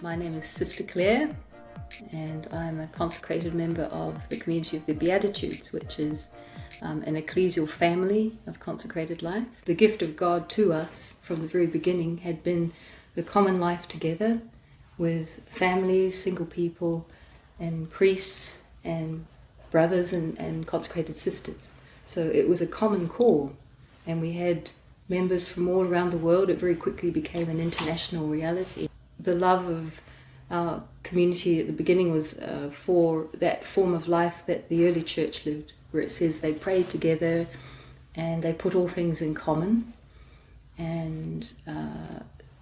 My name is Sister Clare, and I'm a consecrated member of the community of the Beatitudes, which is an ecclesial family of consecrated life. The gift of God to us from the very beginning had been the common life together with families, single people, and priests and brothers and consecrated sisters. So it was a common call, and we had members from all around the world. It very quickly became an international reality. The love of our community at the beginning was for that form of life that the early church lived, where it says they prayed together and they put all things in common, and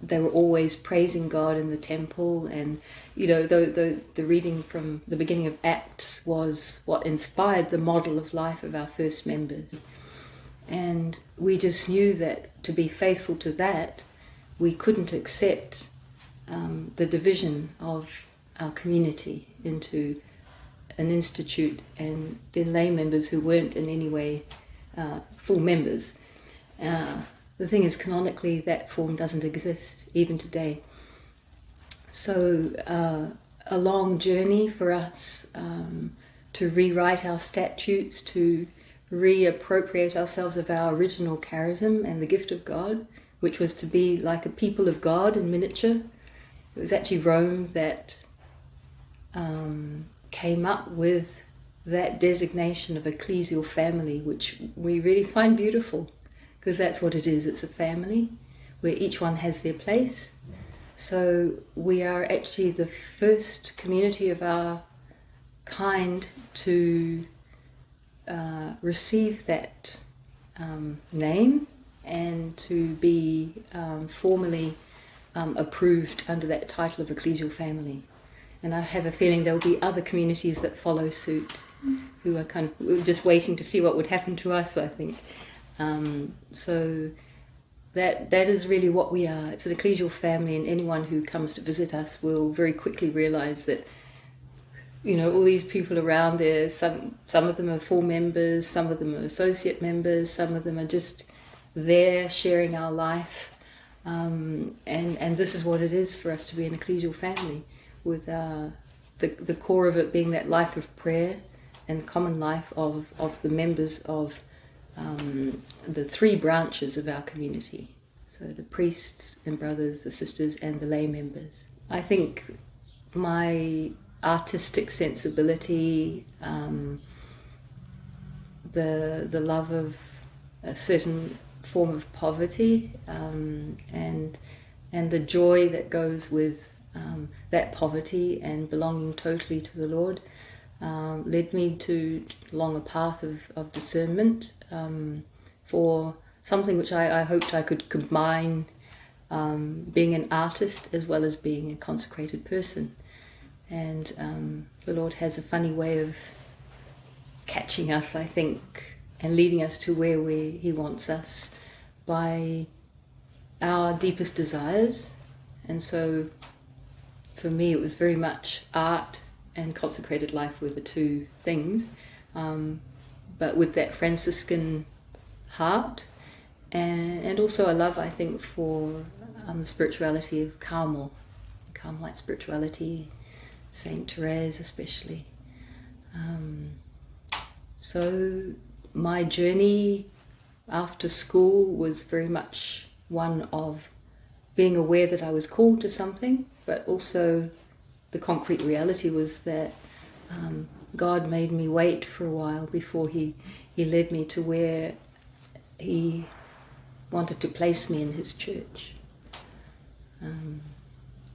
they were always praising God in the temple. And the reading from the beginning of Acts was what inspired the model of life of our first members. And we just knew that to be faithful to that, we couldn't accept the division of our community into an institute and then lay members who weren't in any way full members. The thing is, canonically, that form doesn't exist even today. So a long journey for us to rewrite our statutes, to reappropriate ourselves of our original charism and the gift of God, which was to be like a people of God in miniature. It was actually Rome that came up with that designation of Ecclesial Family, which we really find beautiful, because that's what it is. It's a family where each one has their place. So we are actually the first community of our kind to receive that name and to be formally approved under that title of Ecclesial Family. And I have a feeling there'll be other communities that follow suit, who are we're just waiting to see what would happen to us, I think. So that is really what we are. It's an ecclesial family, and anyone who comes to visit us will very quickly realize that, all these people around there, some of them are full members, some of them are associate members, some of them are just there sharing our life. And this is what it is for us to be an ecclesial family, with the core of it being that life of prayer and common life of the members of the three branches of our community. So the priests and brothers, the sisters, and the lay members. I think my artistic sensibility, the love of a certain form of poverty, and the joy that goes with that poverty and belonging totally to the Lord, led me along a path of discernment for something which I hoped I could combine, being an artist as well as being a consecrated person. And the Lord has a funny way of catching us, I think, and leading us to where He wants us by our deepest desires. And so for me, it was very much art and consecrated life were the two things, but with that Franciscan heart, and also a love, I think, for the spirituality of Carmelite spirituality, Saint Therese especially. So my journey after school was very much one of being aware that I was called to something, but also the concrete reality was that God made me wait for a while before He led me to where He wanted to place me in His church.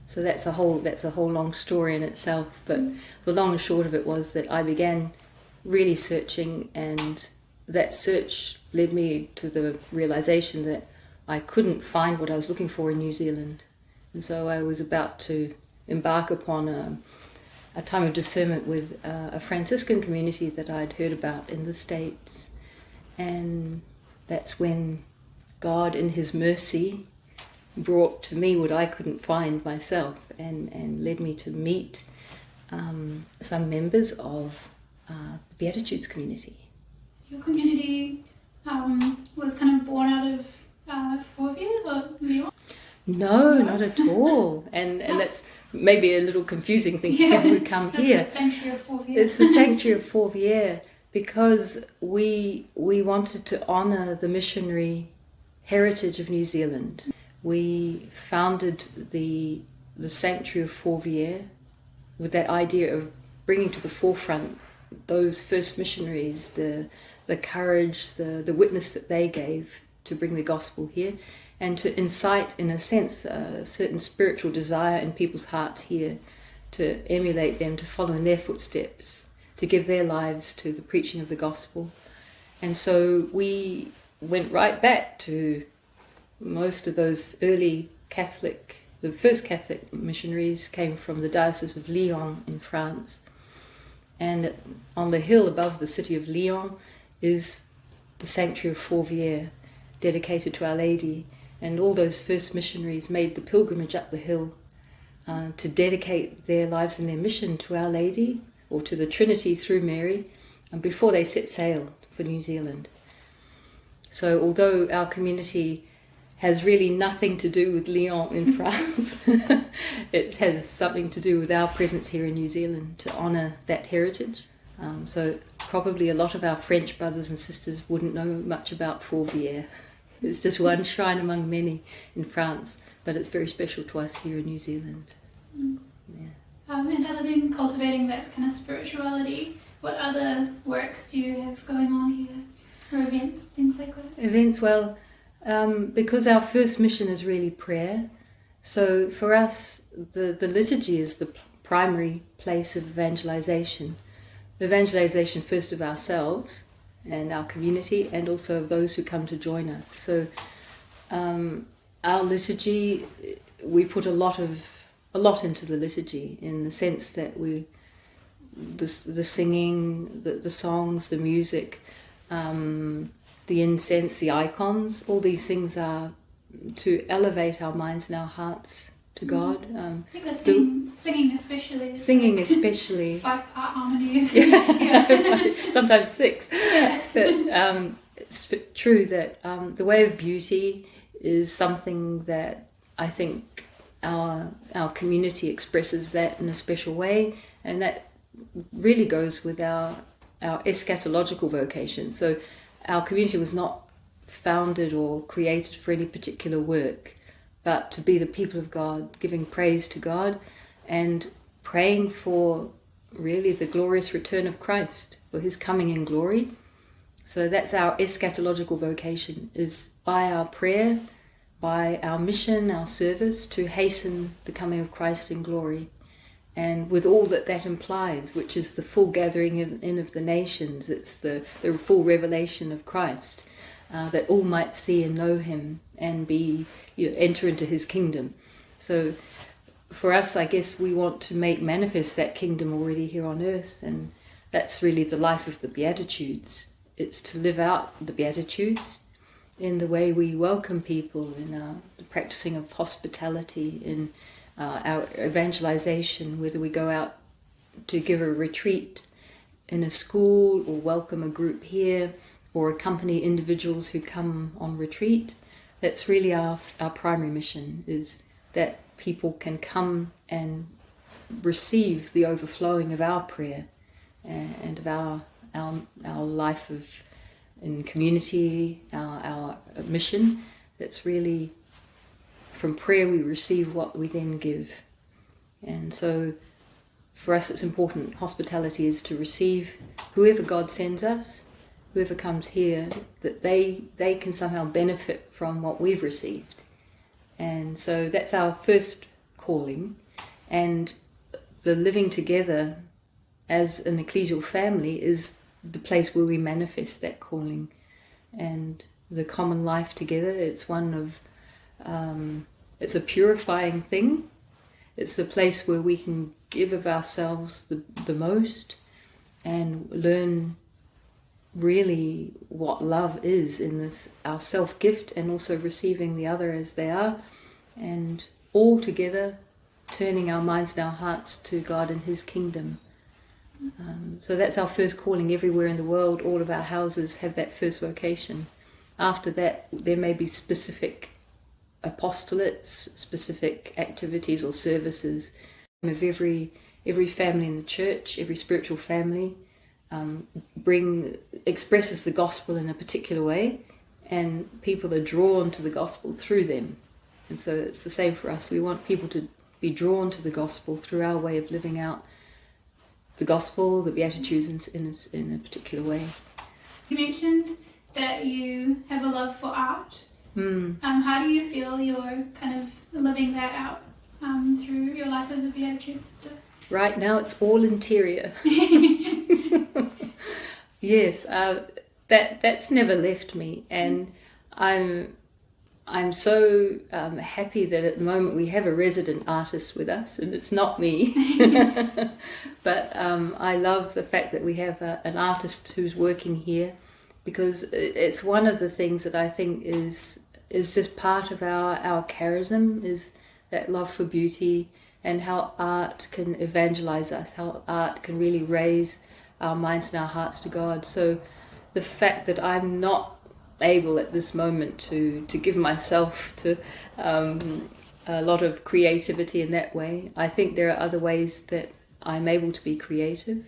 So that's a whole long story in itself. But the long and short of it was that I began really searching, and that search led me to the realization that I couldn't find what I was looking for in New Zealand. And so I was about to embark upon a time of discernment with a Franciscan community that I'd heard about in the States. And that's when God, in His mercy, brought to me what I couldn't find myself, and led me to meet some members of the Beatitudes community. Your community was kind of born out of Fourvière or Lyon? No, not at all. And that's maybe a little confusing thing. Yeah. People who come here. It's the Sanctuary of Fourvière. It's the Sanctuary of Fourvière because we wanted to honour the missionary heritage of New Zealand. We founded the Sanctuary of Fourvière with that idea of bringing to the forefront those first missionaries, the courage, the witness that they gave to bring the gospel here, and to incite, in a sense, a certain spiritual desire in people's hearts here to emulate them, to follow in their footsteps, to give their lives to the preaching of the gospel. And so we went right back to most of those early Catholic, the first Catholic missionaries came from the Diocese of Lyon in France. And on the hill above the city of Lyon is the Sanctuary of Fourvière, dedicated to Our Lady. And all those first missionaries made the pilgrimage up the hill to dedicate their lives and their mission to Our Lady, or to the Trinity through Mary, and before they set sail for New Zealand. So although our community has really nothing to do with Lyon in France, it has something to do with our presence here in New Zealand to honour that heritage. So probably a lot of our French brothers and sisters wouldn't know much about Fourvière. It's just one shrine among many in France, but it's very special to us here in New Zealand. Yeah. And other than cultivating that kind of spirituality, what other works do you have going on here? Or events, things like that? Events, well, because our first mission is really prayer, so for us the liturgy is the primary place of evangelization. Evangelization first of ourselves and our community, and also of those who come to join us. So our liturgy, we put a lot into the liturgy, in the sense that the singing, the songs, the music, the incense, the icons, all these things are to elevate our minds and our hearts to God. I think the singing especially. Singing especially. 5-part harmonies. Yeah. Sometimes 6. But it's true that the way of beauty is something that I think our community expresses that in a special way, and that really goes with our eschatological vocation. So our community was not founded or created for any particular work, but to be the people of God, giving praise to God and praying for really the glorious return of Christ, for his coming in glory. So that's our eschatological vocation, is by our prayer, by our mission, our service, to hasten the coming of Christ in glory. And with all that implies, which is the full gathering in of the nations, it's the full revelation of Christ, that all might see and know him and be, enter into his kingdom. So for us, I guess we want to make manifest that kingdom already here on earth, and that's really the life of the Beatitudes. It's to live out the Beatitudes in the way we welcome people, in our practicing of hospitality, in our evangelization, whether we go out to give a retreat in a school or welcome a group here or accompany individuals who come on retreat. That's really our primary mission, is that people can come and receive the overflowing of our prayer and of our life in community, our mission. That's really, from prayer we receive what we then give. And so for us it's important. Hospitality is to receive whoever God sends us, whoever comes here, that they can somehow benefit from what we've received. And so that's our first calling. And the living together as an ecclesial family is the place where we manifest that calling. And the common life together, it's one of it's a purifying thing. It's a place where we can give of ourselves the most and learn really what love is in this, our self-gift, and also receiving the other as they are, and all together turning our minds and our hearts to God and his kingdom. So that's our first calling everywhere in the world. All of our houses have that first vocation. After that, there may be specific apostolates, specific activities or services of every family in the church, every spiritual family expresses the gospel in a particular way, and people are drawn to the gospel through them. And so it's the same for us. We want people to be drawn to the gospel through our way of living out the gospel, the Beatitudes in a particular way. You mentioned that you have a love for art. How do you feel you're kind of living that out through your life as a Beatitude sister? Right now it's all interior. Yes, that's never left me, and I'm so happy that at the moment we have a resident artist with us, and it's not me. But I love the fact that we have an artist who's working here, because it's one of the things that I think is just part of our charism, is that love for beauty, and how art can evangelize us, how art can really raise our minds and our hearts to God. So the fact that I'm not able at this moment to give myself to a lot of creativity in that way, I think there are other ways that I'm able to be creative.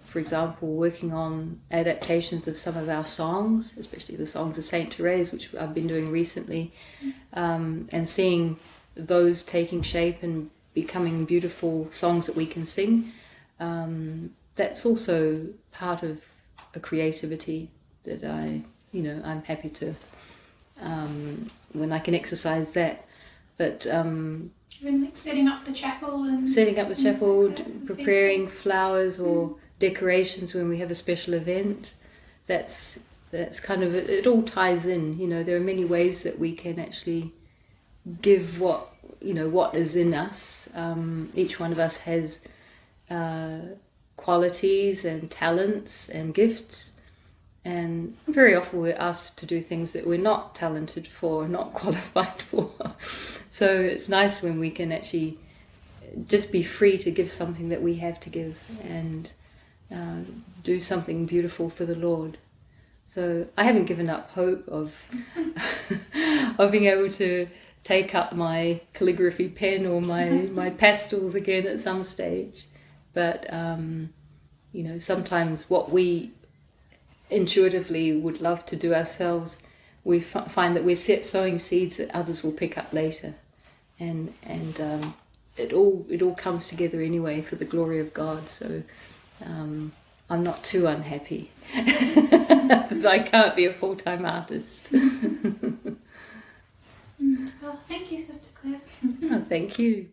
For example, working on adaptations of some of our songs, especially the songs of Saint Therese, which I've been doing recently, and seeing those taking shape and becoming beautiful songs that we can sing. That's also part of a creativity that I'm happy to, when I can exercise that. But even like setting up the chapel, preparing flowers or decorations when we have a special event, that's kind of, it all ties in. There are many ways that we can actually give what is in us. Each one of us has qualities and talents and gifts, and very often we're asked to do things that we're not talented for, not qualified for. So it's nice when we can actually just be free to give something that we have to give, and do something beautiful for the Lord. So I haven't given up hope of being able to take up my calligraphy pen or my pastels again at some stage. But sometimes what we intuitively would love to do ourselves, we find that we're sowing seeds that others will pick up later, and it all comes together anyway for the glory of God. So I'm not too unhappy that I can't be a full-time artist. Well, thank you, Sister Clare. Oh, thank you.